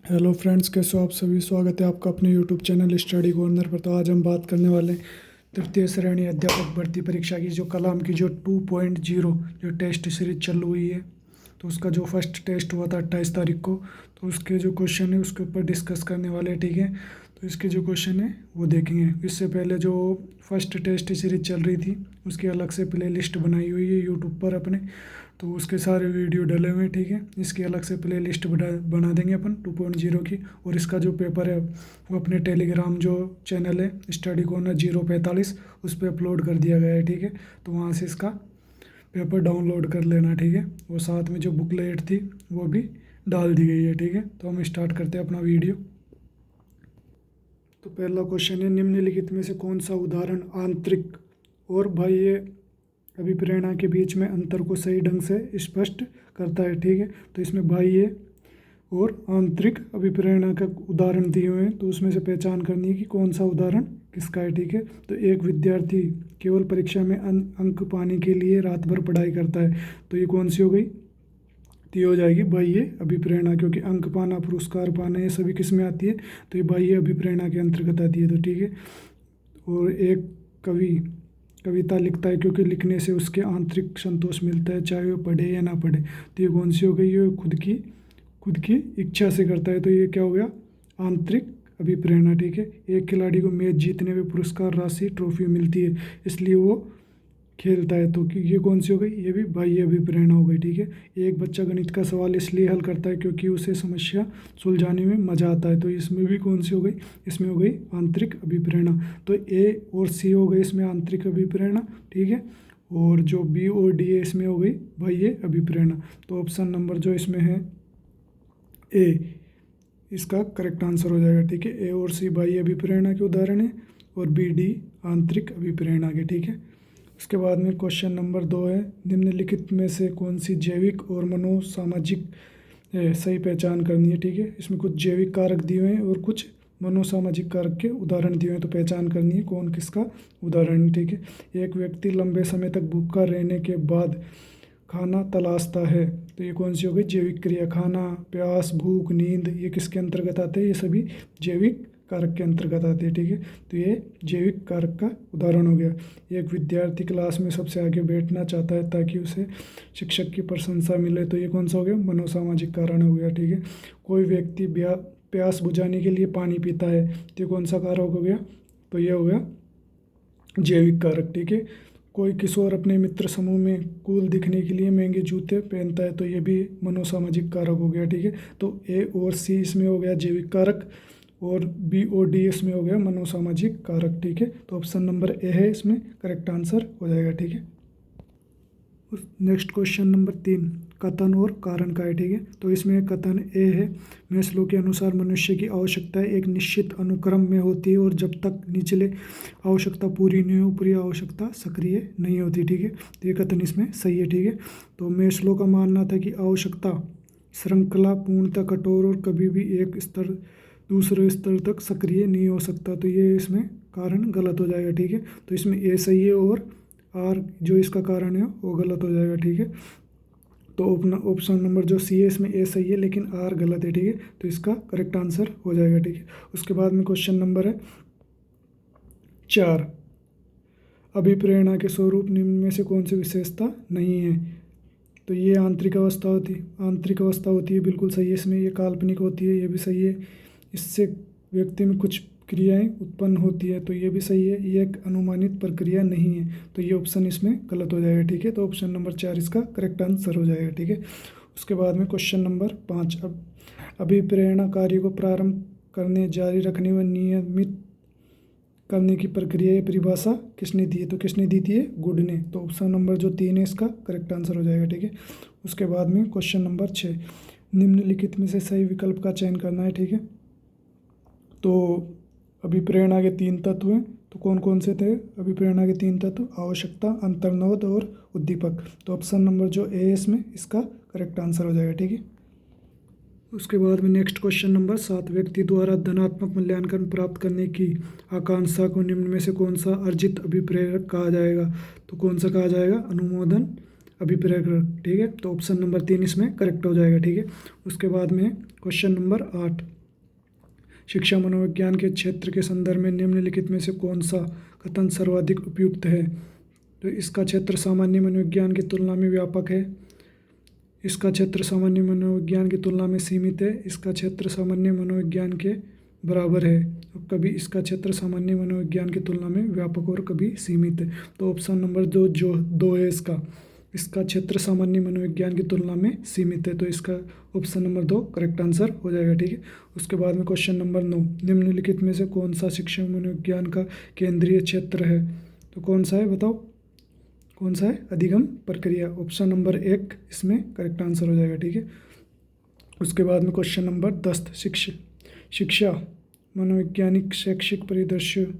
Hello friends, कैसे हो आप सभी। स्वागत है आपका अपने यूट्यूब चैनल स्टडी कॉर्नर पर। तो आज हम बात करने वाले हैं तृतीय श्रेणी अध्यापक भर्ती परीक्षा की जो कल की जो 2.0 जो टेस्ट सीरीज चल हुई है। तो उसका जो फर्स्ट टेस्ट हुआ था 28 तारीख को, तो उसके जो क्वेश्चन है उसके ऊपर डिस्कस करने वाले हैं। ठीक है, तो इसके जो क्वेश्चन है वो देखेंगे। इससे पहले जो फर्स्ट टेस्ट सीरीज चल रही थी उसकी अलग से प्ले लिस्ट बनाई हुई है यूट्यूब पर अपने, तो उसके सारे वीडियो डले हुए हैं। ठीक है, इसकी अलग से प्ले लिस्ट बना देंगे अपन 2.0 की। और इसका जो पेपर है वो अपने टेलीग्राम जो चैनल है स्टडी कॉर्नर 045 उस पर अपलोड कर दिया गया है। ठीक है, तो वहाँ से इसका पेपर डाउनलोड कर लेना। ठीक है, वो साथ में जो बुकलेट थी वो भी डाल दी गई है। ठीक है, तो हम स्टार्ट करते हैं अपना वीडियो। तो पहला क्वेश्चन है, निम्नलिखित में से कौन सा उदाहरण आंतरिक और बाह्य अभिप्रेरणा के बीच में अंतर को सही ढंग से स्पष्ट करता है। ठीक है, तो इसमें बाह्य और आंतरिक अभिप्रेरणा का उदाहरण दिए हुए हैं, तो उसमें से पहचान करनी है कि कौन सा उदाहरण किसका है। ठीक है, तो एक विद्यार्थी केवल परीक्षा में अंक पाने के लिए रात भर पढ़ाई करता है, तो ये कौन सी हो गई। तो ये हो जाएगी बाह्य अभिप्रेरणा, क्योंकि अंक पाना, पुरस्कार पाना, ये सभी किस में आती है, तो ये बाह्य अभिप्रेरणा के अंतर्गत आती है। तो ठीक है, और एक कवि कविता लिखता है क्योंकि लिखने से उसके आंतरिक संतोष मिलता है, चाहे वो पढ़े या ना पढ़े। तो ये कौन सी हो गई, ये खुद की इच्छा से करता है, तो ये क्या हो गया, आंतरिक अभिप्रेरणा। ठीक है, एक खिलाड़ी को मैच जीतने में पुरस्कार राशि ट्रॉफी मिलती है, इसलिए वो खेलता है, तो कि ये कौन सी हो गई, ये भी बाह्य अभिप्रेरणा हो गई। ठीक है, एक बच्चा गणित का सवाल इसलिए हल करता है क्योंकि उसे समस्या सुलझाने में मज़ा आता है, तो इसमें भी कौन सी हो गई, इसमें हो गई आंतरिक अभिप्रेरणा। तो ए और सी हो गई इसमें आंतरिक अभिप्रेरणा। ठीक है, और जो बी और डी है इसमें हो गई बाह्य अभिप्रेरणा। तो ऑप्शन नंबर जो इसमें है ए, इसका करेक्ट आंसर हो जाएगा। ठीक है, ए और सी बाह्य अभिप्रेरणा के उदाहरण है और बी डी आंतरिक अभिप्रेरणा के। ठीक है, उसके बाद में क्वेश्चन नंबर 2 है, निम्नलिखित में से कौन सी जैविक और मनोसामाजिक सही पहचान करनी है। ठीक है, इसमें कुछ जैविक कारक दिए हुए हैं और कुछ मनोसामाजिक कारक के उदाहरण दिए हुए हैं, तो पहचान करनी है कौन किसका उदाहरण है। ठीक है, एक व्यक्ति लंबे समय तक भूखा रहने के बाद खाना तलाशता है, तो ये कौन सी हो गई, जैविक क्रिया। खाना, प्यास, भूख, नींद, ये किसके अंतर्गत आते हैं, ये सभी जैविक कारक के अंतर्गत आते हैं। ठीक है, तो ये जैविक कारक का उदाहरण हो गया। एक विद्यार्थी क्लास में सबसे आगे बैठना चाहता है ताकि उसे शिक्षक की प्रशंसा मिले, तो ये कौन सा हो गया, मनोसामाजिक कारण हो गया। ठीक है, कोई व्यक्ति प्यास बुझाने के लिए पानी पीता है, तो ये कौन सा कारक हो गया, तो ये हो गया जैविक कारक। ठीक है, कोई किशोर अपने मित्र समूह में कूल दिखने के लिए महंगे जूते पहनता है, तो ये भी मनोसामाजिक कारक हो गया। ठीक है, तो ए और सी इसमें हो गया जैविक कारक और बी और डी इसमें हो गया मनोसामाजिक कारक। ठीक है, तो ऑप्शन नंबर ए है इसमें करेक्ट आंसर हो जाएगा। ठीक है, नेक्स्ट क्वेश्चन नंबर 3, कथन और कारण का है। ठीक है, तो इसमें कथन ए है, मैस्लो के अनुसार मनुष्य की आवश्यकताएं एक निश्चित अनुक्रम में होती है और जब तक निचले आवश्यकता पूरी नहीं हो, ऊपरी आवश्यकता सक्रिय नहीं होती। ठीक है, तो ये कथन इसमें सही है। ठीक है, तो मैस्लो का मानना था कि आवश्यकता श्रृंखला पूर्णतः कठोर और कभी भी एक स्तर दूसरे स्तर तक सक्रिय नहीं हो सकता, तो ये इसमें कारण गलत हो जाएगा। ठीक है, तो इसमें ए सही है और आर जो इसका कारण है वो गलत हो जाएगा। ठीक है, तो ऑप्शन नंबर जो सी है इसमें ए सही है लेकिन आर गलत है। ठीक है, तो इसका करेक्ट आंसर हो जाएगा। ठीक है, उसके बाद में क्वेश्चन नंबर है 4, अभिप्रेरणा के स्वरूप निम्न में से कौन सी विशेषता नहीं है, तो ये आंतरिक अवस्था होती है, बिल्कुल सही है। इसमें ये काल्पनिक होती है, ये भी सही है। इससे व्यक्ति में कुछ क्रियाएं उत्पन्न होती है, तो ये भी सही है। ये एक अनुमानित प्रक्रिया नहीं है, तो ये ऑप्शन इसमें गलत हो जाएगा। ठीक है, तो ऑप्शन नंबर 4 इसका करेक्ट आंसर हो जाएगा। ठीक है, उसके बाद में क्वेश्चन नंबर 5, अब अभिप्रेरणा कार्य को प्रारंभ करने, जारी रखने व नियमित करने की प्रक्रिया या परिभाषा किसने दी है, तो किसने दी थी है, गुड ने। तो ऑप्शन नंबर जो 3 है इसका करेक्ट आंसर हो जाएगा। ठीक है, उसके बाद में क्वेश्चन नंबर 6, निम्नलिखित में से सही विकल्प का चयन करना है। ठीक है, तो अभिप्रेरणा के 3 तत्व हैं, तो कौन कौन से थे अभिप्रेरणा के 3 तत्व, आवश्यकता, अंतर्निहित और उद्दीपक। तो ऑप्शन नंबर जो ए है इसमें इसका करेक्ट आंसर हो जाएगा। ठीक है, उसके बाद में नेक्स्ट क्वेश्चन नंबर 7, व्यक्ति द्वारा धनात्मक मूल्यांकन प्राप्त करने की आकांक्षा को निम्न में से कौन सा अर्जित अभिप्रेरक कहा जाएगा, तो कौन सा कहा जाएगा, अनुमोदन अभिप्रेरक, ठीक है। तो ऑप्शन नंबर 3 इसमें करेक्ट हो जाएगा, ठीक है। उसके बाद में क्वेश्चन नंबर 8, शिक्षा मनोविज्ञान के क्षेत्र के संदर्भ में निम्नलिखित में से कौन सा कथन सर्वाधिक उपयुक्त है? तो इसका क्षेत्र सामान्य मनोविज्ञान की तुलना में व्यापक है, इसका क्षेत्र सामान्य मनोविज्ञान की तुलना में सीमित है, इसका क्षेत्र सामान्य मनोविज्ञान के बराबर है, और कभी इसका क्षेत्र सामान्य मनोविज्ञान की तुलना में व्यापक और कभी सीमित है। तो ऑप्शन नंबर जो दो है इसका क्षेत्र सामान्य मनोविज्ञान की तुलना में सीमित है, तो इसका ऑप्शन नंबर 2 करेक्ट आंसर हो जाएगा, ठीक है। उसके बाद में क्वेश्चन नंबर 9, निम्नलिखित में से कौन सा शिक्षा मनोविज्ञान का केंद्रीय क्षेत्र है? तो कौन सा है बताओ, कौन सा है? अधिगम प्रक्रिया, ऑप्शन नंबर 1 इसमें करेक्ट आंसर हो जाएगा, ठीक है। उसके बाद में क्वेश्चन नंबर 10, शिक्षा मनोवैज्ञानिक शैक्षिक परिदृश्य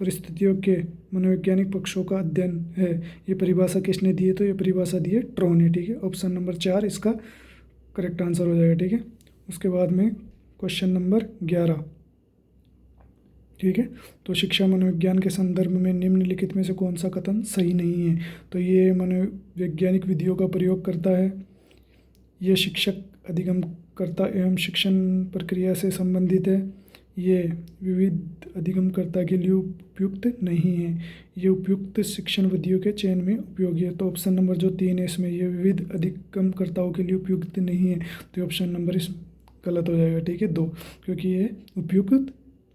परिस्थितियों के मनोवैज्ञानिक पक्षों का अध्ययन है, ये परिभाषा किसने दी है? तो ये परिभाषा दी है ट्रॉन ने, ठीक है। ऑप्शन नंबर 4 इसका करेक्ट आंसर हो जाएगा, ठीक है। उसके बाद में क्वेश्चन नंबर 11, ठीक है। तो शिक्षा मनोविज्ञान के संदर्भ में निम्नलिखित में से कौन सा कथन सही नहीं है? तो ये मनोवैज्ञानिक विधियों का प्रयोग करता है, ये शिक्षक अधिगमकर्ता एवं शिक्षण प्रक्रिया से संबंधित है, ये विविध अधिगमकर्ता के लिए उपयुक्त नहीं है, ये उपयुक्त शिक्षण विधियों के चयन में उपयोगी है। तो ऑप्शन नंबर जो 3 है इसमें, ये विविध अधिगमकर्ताओं के लिए उपयुक्त नहीं है, तो ऑप्शन नंबर इस गलत हो जाएगा, ठीक है, 2, क्योंकि ये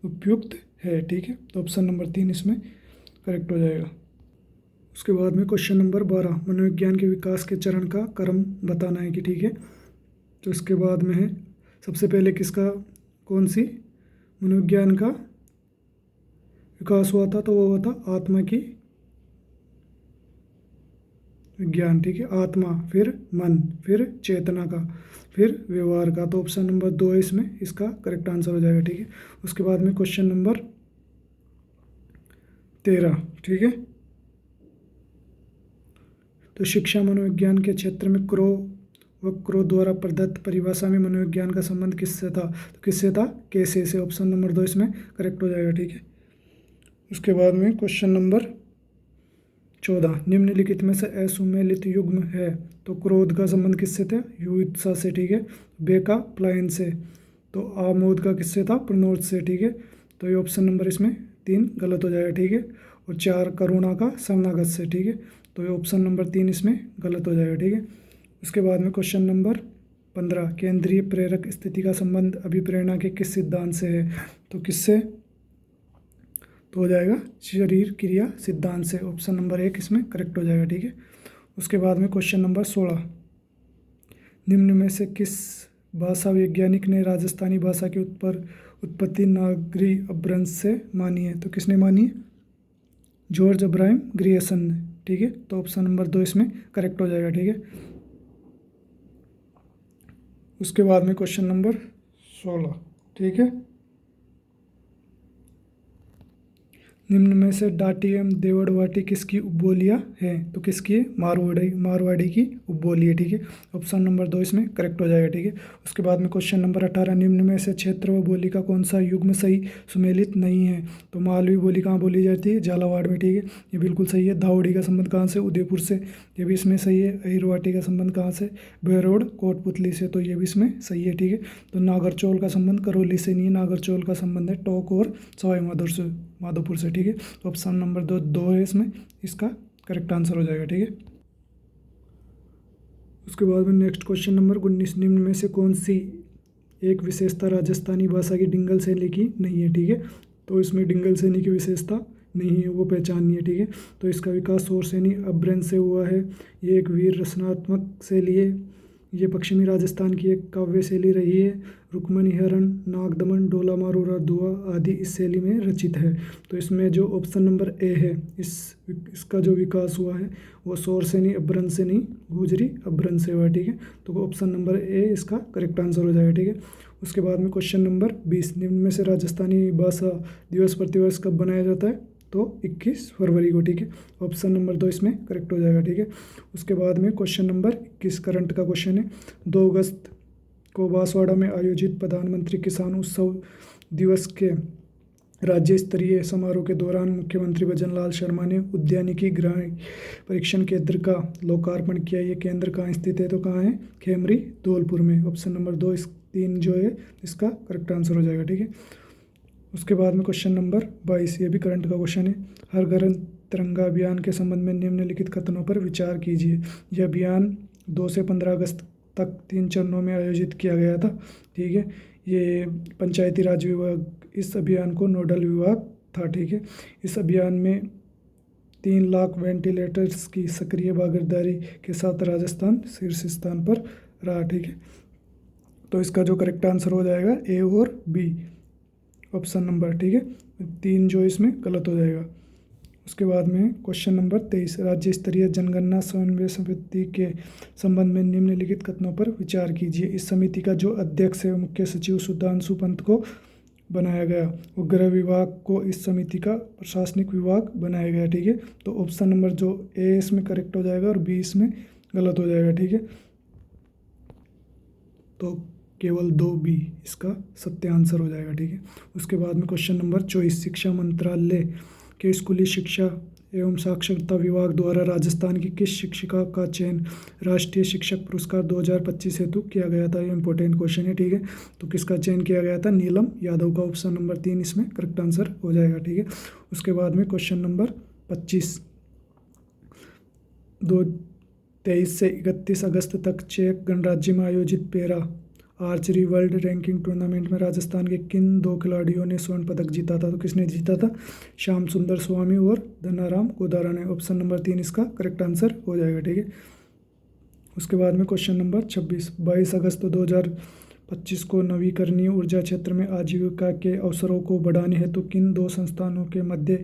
उपयुक्त है, ठीक है। तो ऑप्शन नंबर 3 इसमें करेक्ट हो जाएगा। उसके बाद में क्वेश्चन नंबर 12, मनोविज्ञान के विकास के चरण का क्रम बताना है कि, ठीक है। तो इसके बाद में है सबसे पहले किसका, कौन सी मनोविज्ञान का विकास हुआ था? तो वो हुआ था आत्मा की विज्ञान, ठीक है। आत्मा, फिर मन, फिर चेतना का, फिर व्यवहार का। तो ऑप्शन नंबर 2 है इसमें इसका करेक्ट आंसर हो जाएगा, ठीक है। उसके बाद में क्वेश्चन नंबर 13, ठीक है। तो शिक्षा मनोविज्ञान के क्षेत्र में क्रो द्वारा प्रदत्त परिभाषा में मनोविज्ञान का संबंध किससे था? तो किससे था? कैसे से। ऑप्शन नंबर 2 इसमें करेक्ट हो जाएगा, ठीक है। उसके बाद में क्वेश्चन नंबर 14, निम्नलिखित में से असुमेलित युग्म है? तो क्रोध का संबंध किससे था? युत्सा से, ठीक है। बे का प्लायन से, तो आमोद का किससे था? प्रनोद से, ठीक है। तो ये ऑप्शन नंबर इसमें 3 गलत हो जाएगा, ठीक है। और 4 करुणा का शरणागत से, ठीक है। तो ये ऑप्शन नंबर 3 इसमें गलत हो जाएगा, ठीक है। उसके बाद में क्वेश्चन नंबर 15, केंद्रीय प्रेरक स्थिति का संबंध अभिप्रेरणा के किस सिद्धांत से है? तो किससे? तो हो जाएगा शरीर क्रिया सिद्धांत से, ऑप्शन नंबर 1 इसमें करेक्ट हो जाएगा, ठीक है। उसके बाद में क्वेश्चन नंबर 16, निम्न में से किस भाषा वैज्ञानिक ने राजस्थानी भाषा की उत्पत्ति नागरी अपभ्रंश से मानी है? तो किसने मानी है? जॉर्ज अब्राहम ग्रियर्सन ने, ठीक है। तो ऑप्शन नंबर 2 इसमें करेक्ट हो जाएगा, ठीक है। उसके बाद में क्वेश्चन नंबर 16, ठीक है। निम्न में से डाटी एवं देवड़वाटी किसकी उपबोलियाँ हैं? तो किसकी है? मारवाड़ी की उपबोली है, ठीक है। ऑप्शन नंबर 2 इसमें करेक्ट हो जाएगा, ठीक है। उसके बाद में क्वेश्चन नंबर 18, निम्न में से क्षेत्र व बोली का कौन सा युग्म सही सुमेलित नहीं है? तो मालवी बोली कहाँ बोली जाती है? झालावाड़ में, ठीक है, ये बिल्कुल सही है। दावड़ी का संबंध कहाँ से? उदयपुर से, ये भी इसमें सही है। अहिरवाटी का संबंध कहाँ से? बेरोड कोटपुतली से, तो ये भी इसमें सही है, ठीक है। तो नागरचौल का संबंध करौली से नहीं है, नागरचौल का संबंध है टोंक और सवाई माधोपुर से, ठीक है। तो ऑप्शन नंबर 2 है इसमें इसका करेक्ट आंसर हो जाएगा, ठीक है। उसके बाद में नेक्स्ट क्वेश्चन नंबर 19, निम्न में से कौन सी एक विशेषता राजस्थानी भाषा की डिंगल शैली की नहीं है? ठीक है, तो इसमें डिंगल शैली की विशेषता नहीं है, वो पहचाननी है, ठीक है। तो इसका विकास शौरसेनी अपभ्रंश से हुआ है। ये एक वीर रचनात्मक शैली है। ये पश्चिमी राजस्थान की एक काव्य शैली रही है। रुक्मणी हरण, नागदमन, डोला मारूरा दुआ आदि इस शैली में रचित है। तो इसमें जो ऑप्शन नंबर ए है, इसका जो विकास हुआ है वो शौरसेनी अपभ्रंश से नहीं, गुजरी अपभ्रंश से हुआ है, ठीक है। तो ऑप्शन नंबर ए इसका करेक्ट आंसर हो जाएगा, ठीक है। उसके बाद में क्वेश्चन नंबर 20, निम्न में से राजस्थानी भाषा दिवस प्रतिवर्ष कब बनाया जाता है? तो 21 फरवरी को, ठीक है। ऑप्शन नंबर 2 इसमें करेक्ट हो जाएगा, ठीक है। उसके बाद में क्वेश्चन नंबर 21 करंट का क्वेश्चन है। 2 अगस्त को बांसवाड़ा में आयोजित प्रधानमंत्री किसान उत्सव दिवस के राज्य स्तरीय समारोह के दौरान मुख्यमंत्री भजनलाल शर्मा ने उद्यानिकी गृह परीक्षण केंद्र का लोकार्पण किया। ये केंद्र कहाँ स्थित है? तो कहाँ है? खेमरी धौलपुर में। ऑप्शन नंबर 2 इस 3 जो है इसका करेक्ट आंसर हो जाएगा। ठीक है, उसके बाद में क्वेश्चन नंबर 22, ये भी करंट का क्वेश्चन है। हर घर तिरंगा अभियान के संबंध में निम्नलिखित कथनों पर विचार कीजिए। यह अभियान 2 से 15 अगस्त तक 3 चरणों में आयोजित किया गया था। ठीक है, ये पंचायती राज विभाग इस अभियान को नोडल विभाग था। ठीक है, इस अभियान में 3 लाख वेंटिलेटर्स की सक्रिय भागीदारी के साथ राजस्थान शीर्ष स्थान पर रहा। ठीक है, तो इसका जो करेक्ट आंसर हो जाएगा ए और बी, ऑप्शन नंबर। ठीक है, 3 जो इसमें गलत हो जाएगा। उसके बाद में क्वेश्चन नंबर 23, राज्य स्तरीय जनगणना समन्वय समिति के संबंध में निम्नलिखित कथनों पर विचार कीजिए। इस समिति का जो अध्यक्ष है मुख्य सचिव सुधांशु पंत को बनाया गया और गृह विभाग को इस समिति का प्रशासनिक विभाग बनाया गया। ठीक है, तो ऑप्शन नंबर जो ए इसमें करेक्ट हो जाएगा और बी इसमें गलत हो जाएगा। ठीक है, तो केवल 2 बी इसका सत्य आंसर हो जाएगा। ठीक है, उसके बाद में क्वेश्चन नंबर 24, शिक्षा मंत्रालय के स्कूली शिक्षा एवं साक्षरता विभाग द्वारा राजस्थान की किस शिक्षिका का चयन राष्ट्रीय शिक्षक पुरस्कार 2025 हेतु किया गया था? ये इंपॉर्टेंट क्वेश्चन है। ठीक है, तो किसका चयन किया गया था? नीलम यादव का। ऑप्शन नंबर 3 इसमें करेक्ट आंसर हो जाएगा। ठीक है, उसके बाद में क्वेश्चन नंबर 25, 23 से 31 अगस्त तक चेक गणराज्य में आयोजित para archery world ranking tournament में राजस्थान के किन 2 खिलाड़ियों ने स्वर्ण पदक जीता था? तो किसने जीता था? श्याम सुंदर स्वामी और धनाराम गोदारा ने। ऑप्शन नंबर 3 इसका करेक्ट आंसर हो जाएगा। ठीक है, उसके बाद में क्वेश्चन नंबर 26, 22 अगस्त 2025 को नवीकरणीय ऊर्जा क्षेत्र में आजीविका के अवसरों को बढ़ाने हेतु किन 2 संस्थानों के मध्य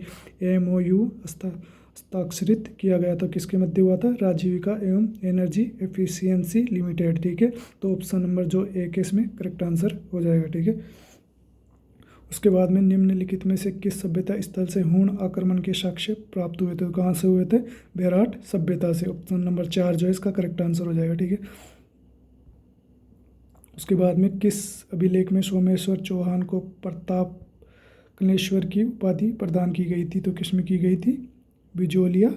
MOU हस्ताक्षरित किया गया था? किसके मध्य हुआ था? राजीविका एवं एनर्जी एफिशिएंसी लिमिटेड। ठीक है, तो ऑप्शन नंबर जो ए के इसमें करेक्ट आंसर हो जाएगा। ठीक है, उसके बाद में निम्नलिखित में से किस सभ्यता स्थल से हूण आक्रमण के साक्ष्य प्राप्त हुए थे? कहाँ से हुए थे? बेराट सभ्यता से। ऑप्शन नंबर 4 जो है इसका करेक्ट आंसर हो जाएगा। ठीक है, उसके बाद में किस अभिलेख में सोमेश्वर चौहान को प्रताप कलेश्वर की उपाधि प्रदान की गई थी? तो किसमें की गई थी? बिजोलिया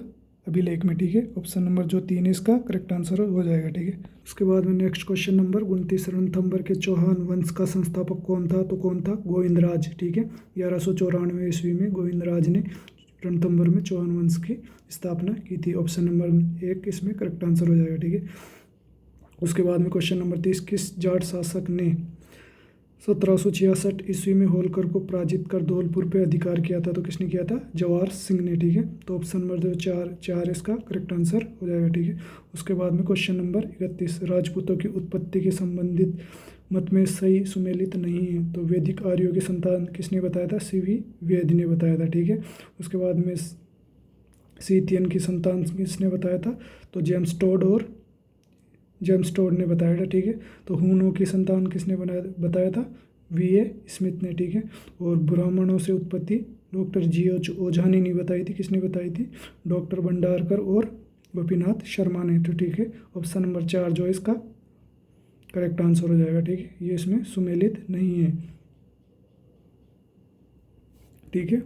अभिलेख में। ठीक है, ऑप्शन नंबर जो 3 इसका करेक्ट आंसर हो जाएगा। ठीक है, उसके बाद में नेक्स्ट क्वेश्चन नंबर 29, रणथंभर के चौहान वंश का संस्थापक कौन था? तो कौन था? गोविंदराज। ठीक है, 1194 ईस्वी में गोविंदराज ने रणथंभर में चौहान वंश की स्थापना की थी। ऑप्शन नंबर 1 इसमें करेक्ट आंसर हो जाएगा। ठीक है, उसके बाद में क्वेश्चन नंबर 30, किस जाट शासक ने 1766 ईस्वी में होलकर को पराजित कर धौलपुर पर अधिकार किया था? तो किसने किया था? जवाहर सिंह ने। ठीक है, तो ऑप्शन नंबर जो 4 इसका करेक्ट आंसर हो जाएगा। ठीक है, उसके बाद में क्वेश्चन नंबर 31, राजपूतों की उत्पत्ति के संबंधित मत में सही सुमेलित नहीं है, तो वैदिक आर्यों की संतान किसने बताया था? CV वेद ने बताया था। ठीक है, उसके बाद में सीथियन की संतान किसने बताया था? तो जेम्स टोड ने बताया था। ठीक है, तो हूनों की संतान किसने बताया था? VA स्मिथ ने। ठीक है, और ब्राह्मणों से उत्पत्ति डॉक्टर GH ओझा ने नहीं बताई थी। किसने बताई थी? डॉक्टर भंडारकर और गोपीनाथ शर्मा ने। तो ठीक है, ऑप्शन नंबर 4 जो है इसका करेक्ट आंसर हो जाएगा। ठीक है, ये इसमें सुमेलित नहीं है। ठीक है,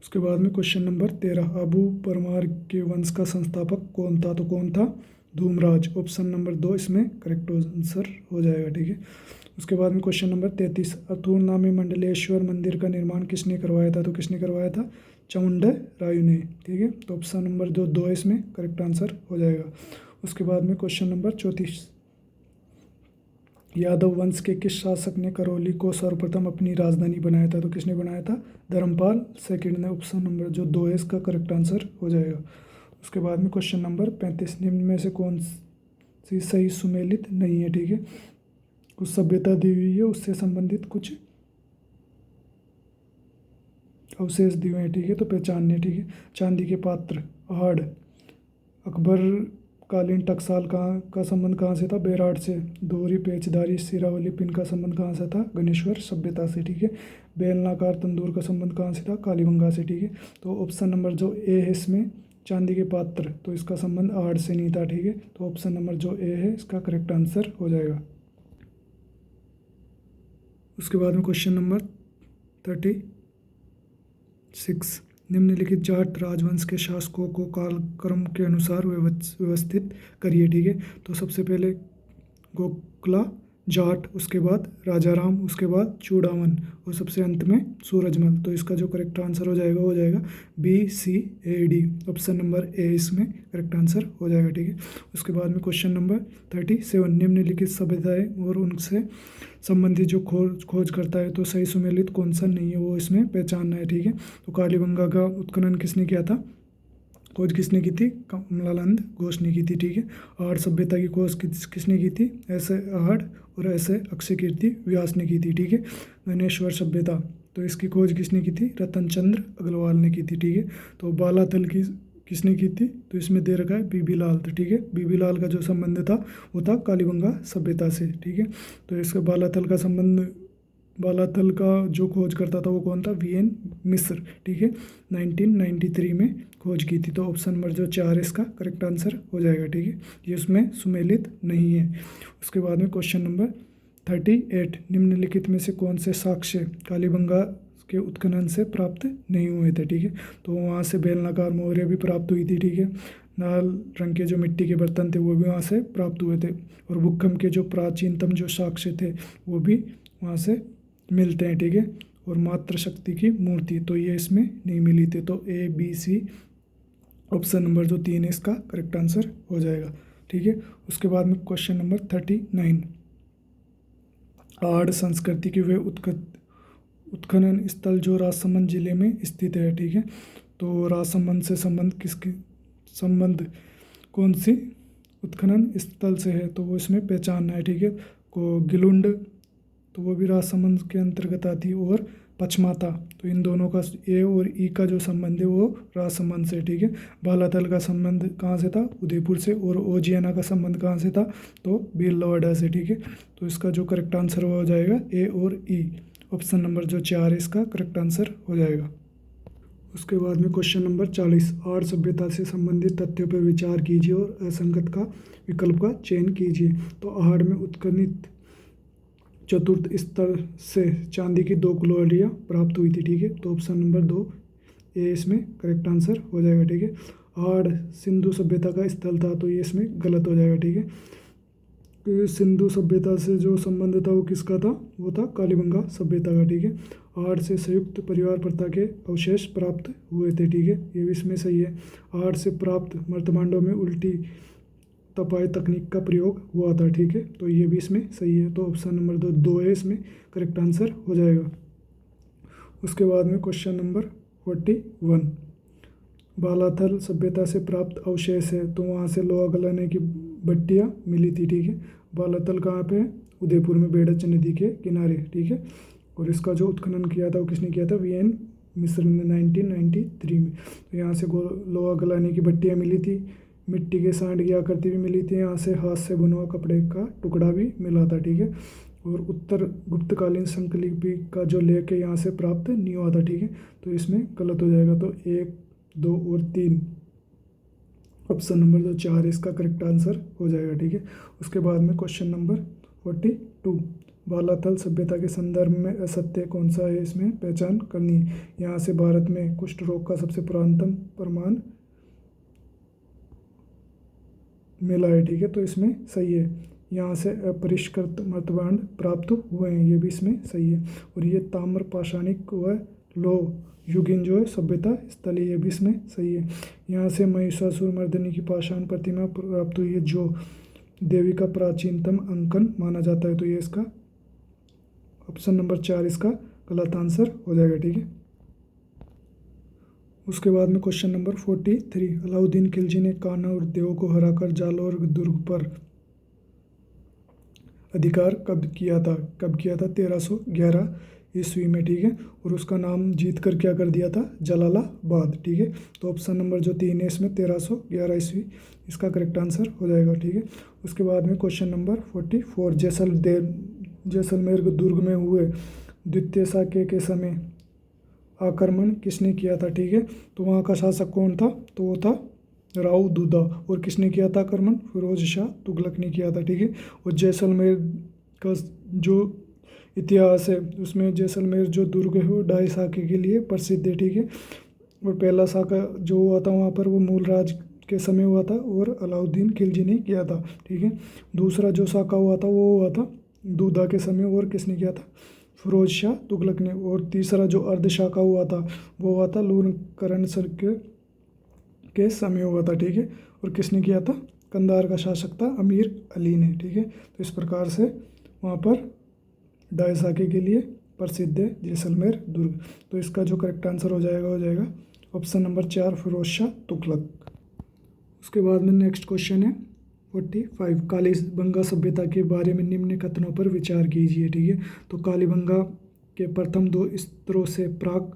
उसके बाद में क्वेश्चन नंबर 13, अबू परमार के वंश का संस्थापक कौन था? तो कौन था? धूमराज। ऑप्शन नंबर 2 इसमें करेक्ट आंसर हो जाएगा। ठीक है, उसके बाद में क्वेश्चन नंबर 33, अथुर्ना में मंडलेश्वर मंदिर का निर्माण किसने करवाया था? तो किसने करवाया था? चामुंडा रायू ने। ठीक है, तो ऑप्शन नंबर जो 2 इसमें करेक्ट आंसर हो जाएगा। उसके बाद में क्वेश्चन नंबर 34, यादव वंश के किस शासक ने करौली को सर्वप्रथम अपनी राजधानी बनाया था? तो किसने बनाया था? धर्मपाल सेकंड ने। ऑप्शन नंबर जो 2 है इसका करेक्ट आंसर हो जाएगा। उसके बाद में क्वेश्चन नंबर 35, निम्न में से कौन सी सही सुमेलित नहीं है? ठीक है, कुछ सभ्यता दी हुई है, उससे संबंधित कुछ अवशेष दिए हुए हैं। ठीक है, तो पहचानने। ठीक है, चांदी के पात्र, आहड़, अकबर कालीन टकसाल का संबंध कहाँ से था? बेराट से। दोहरी पेचदारी सिरावली पिन का संबंध कहाँ से था? गणेश्वर सभ्यता से। ठीक है, बेलनाकार तंदूर का संबंध कहाँ से था? कालीबंगा से। ठीक है, तो ऑप्शन नंबर जो ए है इसमें चांदी के पात्र, तो इसका संबंध आहड़ से नहीं था। ठीक है, तो ऑप्शन नंबर जो ए है इसका करेक्ट आंसर हो जाएगा। उसके बाद में क्वेश्चन नंबर 36 निम्नलिखित जाट राजवंश के शासकों को कालक्रम के अनुसार व्यवस्थित करिए, ठीक है। तो सबसे पहले गोखला जाट, उसके बाद राजाराम, उसके बाद चूड़ामन और सबसे अंत में सूरजमल। तो इसका जो करेक्ट आंसर हो जाएगा BCAD, ऑप्शन नंबर ए इसमें करेक्ट आंसर हो जाएगा, ठीक है। उसके बाद में क्वेश्चन नंबर 37 निम्नलिखित सभ्यताएं और उनसे संबंधित जो खोज करता है तो सही सुमेलित कौन सा नहीं है वो इसमें पहचानना है, ठीक है। तो कालीबंगा का उत्खनन किसने किया था, खोज किसने की थी, कमलानंद घोष ने की थी, ठीक है। आहड़ सभ्यता की खोज किसने की थी, ऐसे आहड़ और ऐसे अक्षय कीर्ति व्यास ने की थी, ठीक है। गणेश्वर सभ्यता, तो इसकी खोज किसने की थी, रतन चंद्र अग्रवाल ने की थी, ठीक है। तो बालातल की किसने की थी, तो इसमें दे रखा है बीबी लाल, तो ठीक है। बीबी लाल का जो संबंध था वो था कालीबंगा सभ्यता से, ठीक है। तो इसका बालातल का जो खोज करता था वो कौन था, VN मिश्र, ठीक है। 1993 में खोज की थी। तो ऑप्शन नंबर जो 4 इसका करेक्ट आंसर हो जाएगा, ठीक है। ये उसमें सुमेलित नहीं है। उसके बाद में क्वेश्चन नंबर 38 निम्नलिखित में से कौन से साक्ष्य कालीबंगा के उत्खनन से प्राप्त नहीं हुए थे, ठीक है। तो वहाँ से बेलनाकार मोहरें भी प्राप्त हुई थी, ठीक है। लाल रंग के जो मिट्टी के बर्तन थे वो भी वहाँ से प्राप्त हुए थे, और भुक्कम के जो प्राचीनतम जो साक्ष्य थे वो भी वहाँ से मिलते हैं, ठीक है। और मातृशक्ति की मूर्ति तो ये इसमें नहीं मिली थी। तो ABC ऑप्शन नंबर जो 3 है इसका करेक्ट आंसर हो जाएगा, ठीक है। उसके बाद में क्वेश्चन नंबर 39 आहड़ संस्कृति के वे उत्खनन स्थल जो राजसमंद जिले में स्थित है, ठीक है। तो राजसमंद से संबंध कौन सी उत्खनन स्थल से है, तो वो इसमें पहचानना है, ठीक है। को गिलुंड, तो वो भी राजसमंद के अंतर्गत आती है, और पचमाता, तो इन दोनों का A और E का जो संबंध है वो राजसमंद से, ठीक है। बालातल का संबंध कहाँ से था, उदयपुर से, और ओजियाना का संबंध कहाँ से था, तो भीलवाड़ा से, ठीक है। तो इसका जो करेक्ट आंसर हो जाएगा A और E, ऑप्शन नंबर जो 4 है इसका करेक्ट आंसर हो जाएगा। उसके बाद में क्वेश्चन नंबर 40 आहड़ सभ्यता से संबंधित तथ्यों पर विचार कीजिए और असंगत का विकल्प का चयन कीजिए। तो आहड़ में उत्खनित चतुर्थ स्तर से चांदी की 2 कुल्हाड़ियाँ प्राप्त हुई थी, ठीक है। तो ऑप्शन नंबर 2 ए इसमें करेक्ट आंसर हो जाएगा, ठीक है। आहड़ सिंधु सभ्यता का स्थल था, तो ये इसमें गलत हो जाएगा, ठीक है। तो सिंधु सभ्यता से जो संबंध था वो किसका था, वो था कालीबंगा सभ्यता का, ठीक है। आहड़ से संयुक्त परिवार प्रथा के अवशेष प्राप्त हुए थे, ठीक है, ये भी इसमें सही है। आहड़ से प्राप्त मर्तमांडों में उल्टी तपाई तकनीक का प्रयोग हुआ था, ठीक है। तो ये भी इसमें सही है। तो ऑप्शन नंबर 2 है इसमें करेक्ट आंसर हो जाएगा। उसके बाद में क्वेश्चन नंबर 41 बालाथल सभ्यता से प्राप्त अवशेष है, तो वहाँ से लोहा गलाने की भट्टियाँ मिली थी, ठीक है। बालाथल कहाँ पे है, उदयपुर में बेड़च नदी के किनारे, ठीक है। और इसका जो उत्खनन किया था वो किसने किया था, VN मिश्र ने 1993 में। तो यहाँ से लोहा गलाने की भट्टियाँ मिली थी, मिट्टी के सांड की आकृति भी मिली थी, यहाँ से हाथ से बुना हुआ कपड़े का टुकड़ा भी मिला था, ठीक है। और उत्तर गुप्तकालीन संकलिपि का जो लेख है यहाँ से प्राप्त नहीं हुआ था, ठीक है। तो इसमें गलत हो जाएगा। तो 1, 2 और 3 ऑप्शन नंबर जो 4 इसका करेक्ट आंसर हो जाएगा, ठीक है। उसके बाद में क्वेश्चन नंबर 42 बालाथल सभ्यता के संदर्भ में असत्य कौन सा है, इसमें पहचान करनी है। यहाँ से भारत में कुष्ठ रोग का सबसे पुरातनतम प्रमाण मिला है, ठीक है। तो इसमें सही है। यहाँ से अपरिष्कृत मृतभांड प्राप्त हुए हैं, ये भी इसमें सही है। और ये ताम्र पाषाणिक व लौह युगीन जो है सभ्यता स्थल है, ये भी इसमें सही है। यहाँ से महिषासुर मर्दिनी की पाषाण प्रतिमा प्राप्त हुई है, जो देवी का प्राचीनतम अंकन माना जाता है। तो ये इसका ऑप्शन नंबर 4 इसका गलत आंसर हो जाएगा, ठीक है। उसके बाद में क्वेश्चन नंबर 43 अलाउद्दीन खिलजी ने कान्हा और देव को हराकर जालौर दुर्ग पर अधिकार कब किया था 1311 ईस्वी में, ठीक है। और उसका नाम जीत कर क्या कर दिया था, जलालाबाद, ठीक है। तो ऑप्शन नंबर जो 3 है इसमें 1311 ईस्वी इसका करेक्ट आंसर हो जाएगा, ठीक है। उसके बाद में क्वेश्चन नंबर 44 जैसलमेर दुर्ग में हुए द्वितीय साके के समय आक्रमण किसने किया था, ठीक है। तो वहाँ का शासक कौन था, तो वो था राव दूदा। और किसने किया था आक्रमण, फिरोज शाह तुगलक ने किया था, ठीक है। और जैसलमेर का जो इतिहास है उसमें जैसलमेर जो दुर्ग है वो ढाई शाखे के लिए प्रसिद्ध है, ठीक है। और पहला शाखा जो हुआ था वहाँ पर वो मूलराज के समय हुआ था और अलाउद्दीन खिलजी ने किया था, ठीक है। दूसरा जो शाखा हुआ था वो हुआ था दूधा के समय, और किसने किया था? फिरोज शाह तुगलक ने। और तीसरा जो अर्ध शाखा हुआ था वो हुआ था लूणकरण सर के समय हुआ था, ठीक है। और किसने किया था? कंधार का शासक था अमीर अली ने, ठीक है। तो इस प्रकार से वहाँ पर ढाई शाखे के लिए प्रसिद्ध है जैसलमेर दुर्ग। तो इसका जो करेक्ट आंसर हो जाएगा ऑप्शन नंबर 4 फिरोज शाह तुगलक। उसके बाद में नेक्स्ट क्वेश्चन है 45, कालीबंगा सभ्यता के बारे में निम्न कथनों पर विचार कीजिए, ठीक है। तो कालीबंगा के प्रथम 2 स्तरों से प्राक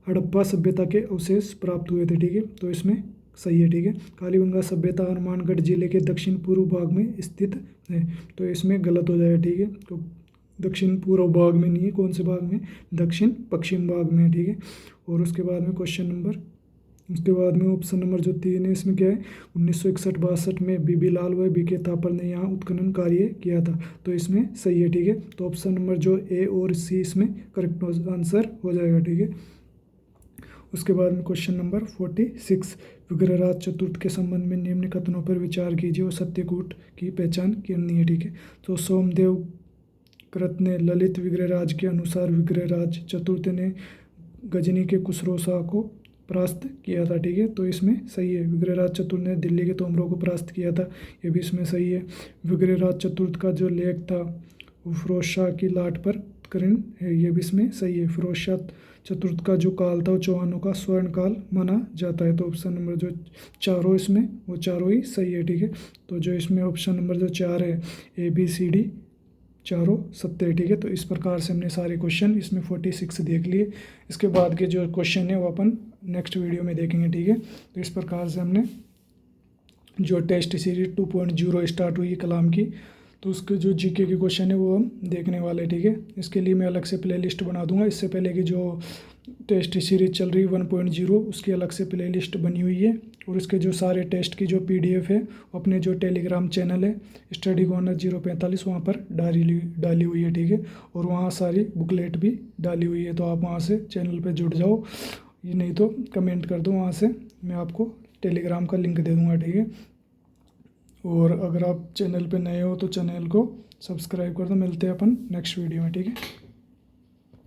हड़प्पा सभ्यता के अवशेष प्राप्त हुए थे, ठीक है। तो इसमें सही है, ठीक है। कालीबंगा सभ्यता हनुमानगढ़ जिले के दक्षिण पूर्व भाग में स्थित है, तो इसमें गलत हो जाएगा, ठीक है। तो दक्षिण पूर्व भाग में नहीं है, कौन से भाग में? दक्षिण पश्चिम भाग में, ठीक है। और उसके बाद में ऑप्शन नंबर जो 3 है इसमें क्या है? 1961-62 में बीबी लाल व बीके थापर ने यहाँ उत्खनन कार्य किया था, तो इसमें सही है, ठीक है। तो ऑप्शन नंबर जो ए और सी इसमें करेक्ट आंसर हो जाएगा, ठीक है। उसके बाद में क्वेश्चन नंबर 46, विग्रहराज चतुर्थ के संबंध में निम्न कथनों पर विचार कीजिए और सत्यकूट की पहचान करनी है, ठीक है। तो सोमदेव कृत ने ललित विग्रहराज के अनुसार विग्रहराज चतुर्थ ने गजनी के खुसरो शाह को परास्त किया था, ठीक है। तो इसमें सही है, विग्रहराज चतुर्थ ने दिल्ली के तोमरों को परास्त किया था, ये भी इसमें सही है। विग्रहराज चतुर्थ का जो लेख था वो फिरोज शाह की लाट पर करण है, ये भी इसमें सही है। फिरोज शाह चतुर्थ का जो काल था वो चौहानों का स्वर्ण काल माना जाता है, तो ऑप्शन नंबर जो चारों इसमें वो चारों ही सही है, ठीक है। तो जो इसमें ऑप्शन नंबर जो 4 है ABCD चारों सत्य है, ठीक है। तो इस प्रकार से हमने सारे क्वेश्चन इसमें 46 देख लिए। इसके बाद के जो क्वेश्चन है वो अपन नेक्स्ट वीडियो में देखेंगे, ठीक है। तो इस प्रकार से हमने जो टेस्ट सीरीज 2.0 स्टार्ट हुई कलाम की, तो उसके जो जीके के क्वेश्चन है वो हम देखने वाले, ठीक है। इसके लिए मैं अलग से प्लेलिस्ट बना दूंगा। इससे पहले की जो टेस्ट सीरीज चल रही है 1.0 उसकी अलग से प्लेलिस्ट बनी हुई है, और इसके जो सारे टेस्ट की जो PDF है अपने जो टेलीग्राम चैनल है स्टडी कॉर्नर 045 वहाँ पर डाली हुई है, ठीक है। और वहाँ सारी बुकलेट भी डाली हुई है, तो आप वहाँ से चैनल पर जुड़ जाओ, ये नहीं तो कमेंट कर दो, वहाँ से मैं आपको टेलीग्राम का लिंक दे दूँगा, ठीक है। और अगर आप चैनल पे नए हो तो चैनल को सब्सक्राइब कर दो। मिलते हैं अपन नेक्स्ट वीडियो में, ठीक है।